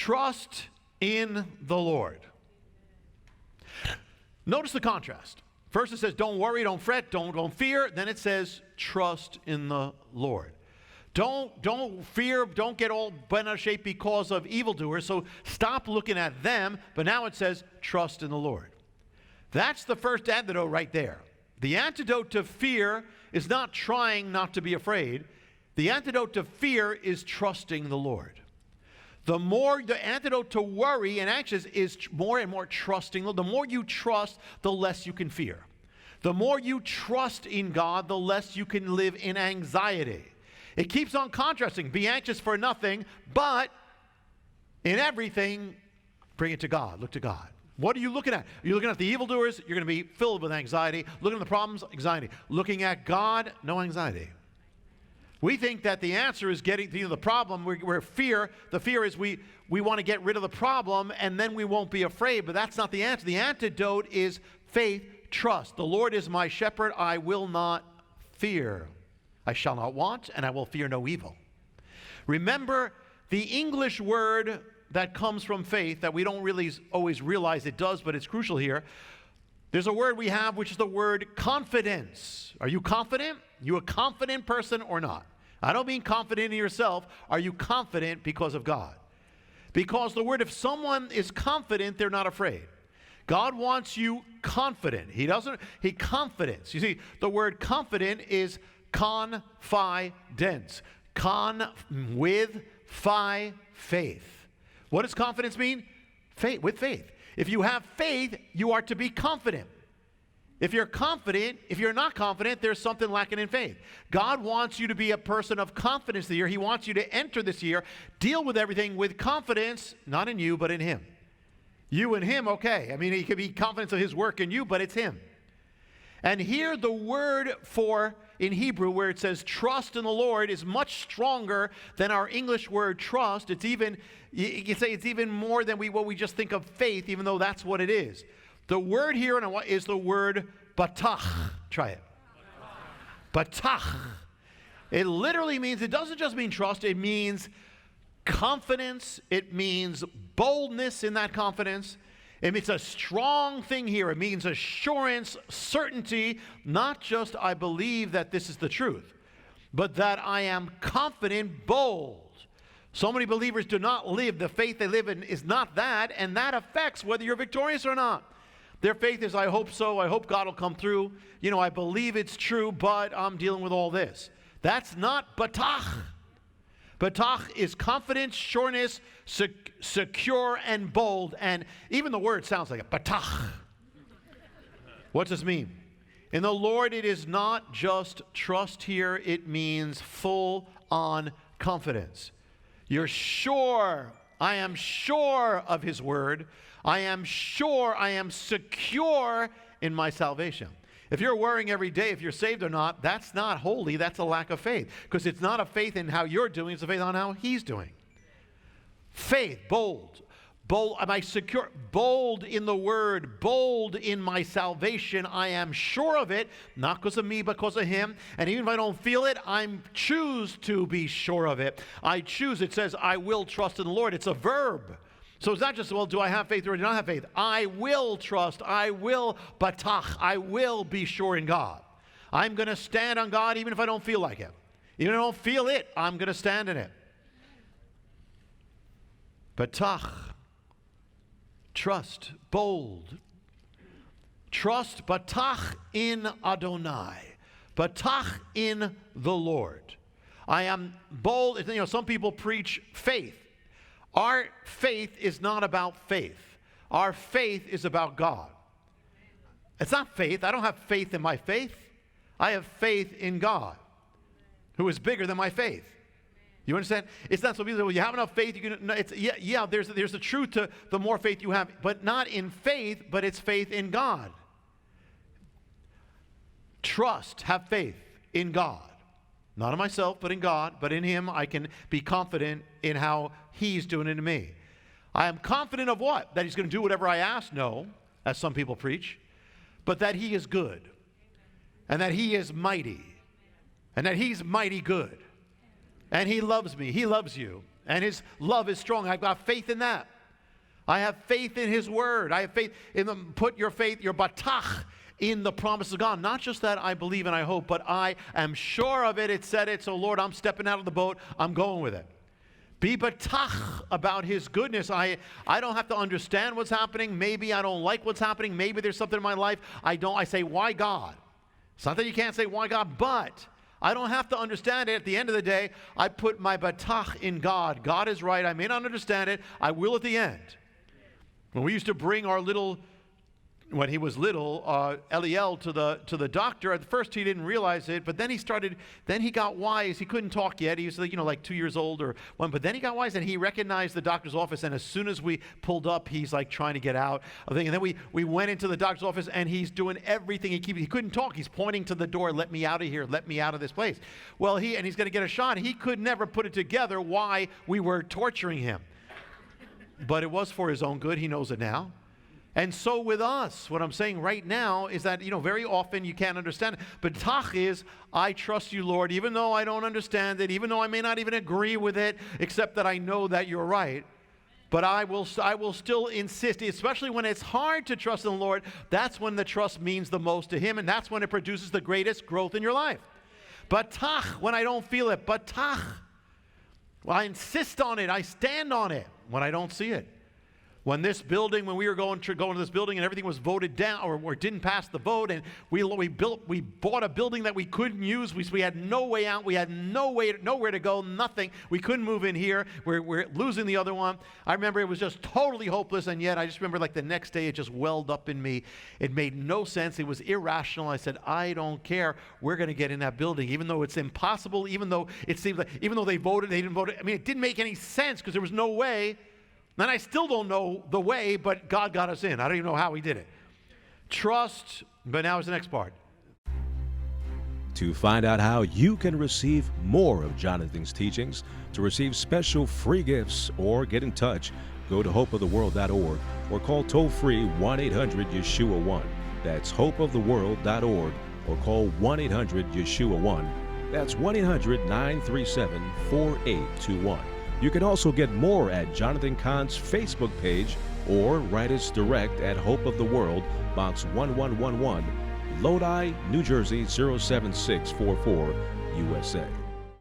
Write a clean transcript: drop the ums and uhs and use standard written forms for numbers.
trust in the Lord. Notice the contrast. First it says, don't worry, don't fret, don't fear. Then it says, trust in the Lord. Don't fear, don't get all bent out of shape because of evildoers. So stop looking at them. But now it says, trust in the Lord. That's the first antidote right there. The antidote to fear is not trying not to be afraid. The antidote to fear is trusting the Lord. The antidote to worry and anxious is more and more trusting. The more you trust, the less you can fear. The more you trust in God, the less you can live in anxiety. It keeps on contrasting. Be anxious for nothing, but in everything, bring it to God. Look to God. What are you looking at? You're looking at the evildoers, you're going to be filled with anxiety. Looking at the problems, anxiety. Looking at God, no anxiety. We think that the answer is getting to the problem. We're fear. The fear is we want to get rid of the problem and then we won't be afraid. But that's not the answer. The antidote is faith, trust. The Lord is my shepherd. I will not fear. I shall not want, and I will fear no evil. Remember, the English word that comes from faith that we don't really always realize it does, but it's crucial here. There's a word we have, which is the word confidence. Are you confident? You a confident person or not? I don't mean confident in yourself. Are you confident because of God? Because the word, if someone is confident, they're not afraid. God wants you confident. He confidence. You see, the word confident is confidence. Con with faith. What does confidence mean? Faith, with faith. If you have faith, you are to be confident. If you're confident, if you're not confident, there's something lacking in faith. God wants you to be a person of confidence this year. He wants you to enter this year, deal with everything with confidence, not in you, but in Him. You and Him, okay. I mean, He could be confident of His work in you, but it's Him. And here the word for, in Hebrew, where it says trust in the Lord is much stronger than our English word trust. It's even, you can say it's even more than what we just think of faith, even though that's what it is. The word here is the word Batakh. Try it. Batakh. It literally means, it doesn't just mean trust, it means confidence. It means boldness in that confidence. It's a strong thing here. It means assurance, certainty, not just I believe that this is the truth, but that I am confident, bold. So many believers do not live. The faith they live in is not that, and that affects whether you're victorious or not. Their faith is, I hope so. I hope God will come through. You know, I believe it's true, but I'm dealing with all this. That's not Batakh. Batakh is confidence, sureness, secure, and bold. And even the word sounds like it. Batakh. What does this mean? In the Lord, it is not just trust here. It means full-on confidence. You're sure. I am sure of His word. I am sure. I am secure in my salvation. If you're worrying every day if you're saved or not, that's not holy. That's a lack of faith. Because it's not a faith in how you're doing. It's a faith on how He's doing. Faith, bold. Bold, am I secure? Bold in the word. Bold in my salvation. I am sure of it. Not because of me, but because of Him. And even if I don't feel it, I choose to be sure of it. I choose. It says, I will trust in the Lord. It's a verb. So it's not just, well, do I have faith or do I not have faith? I will trust. I will Batakh. I will be sure in God. I'm going to stand on God even if I don't feel like it. Even if I don't feel it, I'm going to stand in it. Batakh. Trust. Bold. Trust. Batakh in Adonai. Batakh in the Lord. I am bold. You know, some people preach faith. Our faith is not about faith. Our faith is about God. It's not faith. I don't have faith in my faith. I have faith in God, who is bigger than my faith. You understand? It's not so people say, well, you have enough faith. You can. No, there's a truth to the more faith you have, but not in faith, but it's faith in God. Trust, have faith in God. Not in myself, but in God. But in Him, I can be confident in how He's doing it in me. I am confident of what? That He's going to do whatever I ask? No, as some people preach. But that He is good. And that He is mighty. And that He's mighty good. And He loves me. He loves you. and his love is strong. I've got faith in that. I have faith in his word. I have faith in them. Put your faith, your Batakh, in the promises of God. Not just that I believe and I hope, but I am sure of it. It said it. So Lord, I'm stepping out of the boat. I'm going with it. Be Batakh about his goodness. I don't have to understand what's happening. Maybe I don't like what's happening. Maybe there's something in my life I say, why God? It's not that you can't say why God, but I don't have to understand it. At the end of the day, I put my Batakh in God. God is right. I may not understand it. I will at the end. When we used to bring our little, when he was little, Eliel to the doctor, at first he didn't realize it, but then he got wise. He couldn't talk yet. He was like 2 years old or one, but then he got wise and he recognized the doctor's office, and as soon as we pulled up, he's like trying to get out of thing. And then we went into the doctor's office and he's doing everything. He couldn't talk. He's pointing to the door, let me out of here, let me out of this place. Well, he's going to get a shot. He could never put it together why we were torturing him. But it was for his own good. He knows it now. And so with us, what I'm saying right now is that, very often you can't understand it. But Batakh is, I trust you, Lord, even though I don't understand it, even though I may not even agree with it, except that I know that you're right. But I will still insist, especially when it's hard to trust in the Lord. That's when the trust means the most to him, and that's when it produces the greatest growth in your life. Batakh, when I don't feel it. Batakh, well, I insist on it. I stand on it when I don't see it. When we were going to this building and everything was voted down or didn't pass the vote, and we bought a building that we couldn't use. We had no way out. We had nowhere to go, nothing. We couldn't move in here. We're losing the other one. I remember it was just totally hopeless, and yet I just remember like the next day it just welled up in me. It made no sense. It was irrational. I said, I don't care. We're going to get in that building, even though it's impossible, even though it seems like, even though they didn't vote. I mean, it didn't make any sense because there was no way. And I still don't know the way, but God got us in. I don't even know how he did it. Trust, but now is the next part. To find out how you can receive more of Jonathan's teachings, to receive special free gifts, or get in touch, go to hopeoftheworld.org or call toll-free 1-800-YESHUA-1. That's hopeoftheworld.org or call 1-800-YESHUA-1. That's 1-800-937-4821. You can also get more at Jonathan Cahn's Facebook page or write us direct at Hope of the World, Box 1111, Lodi, New Jersey 07644, USA.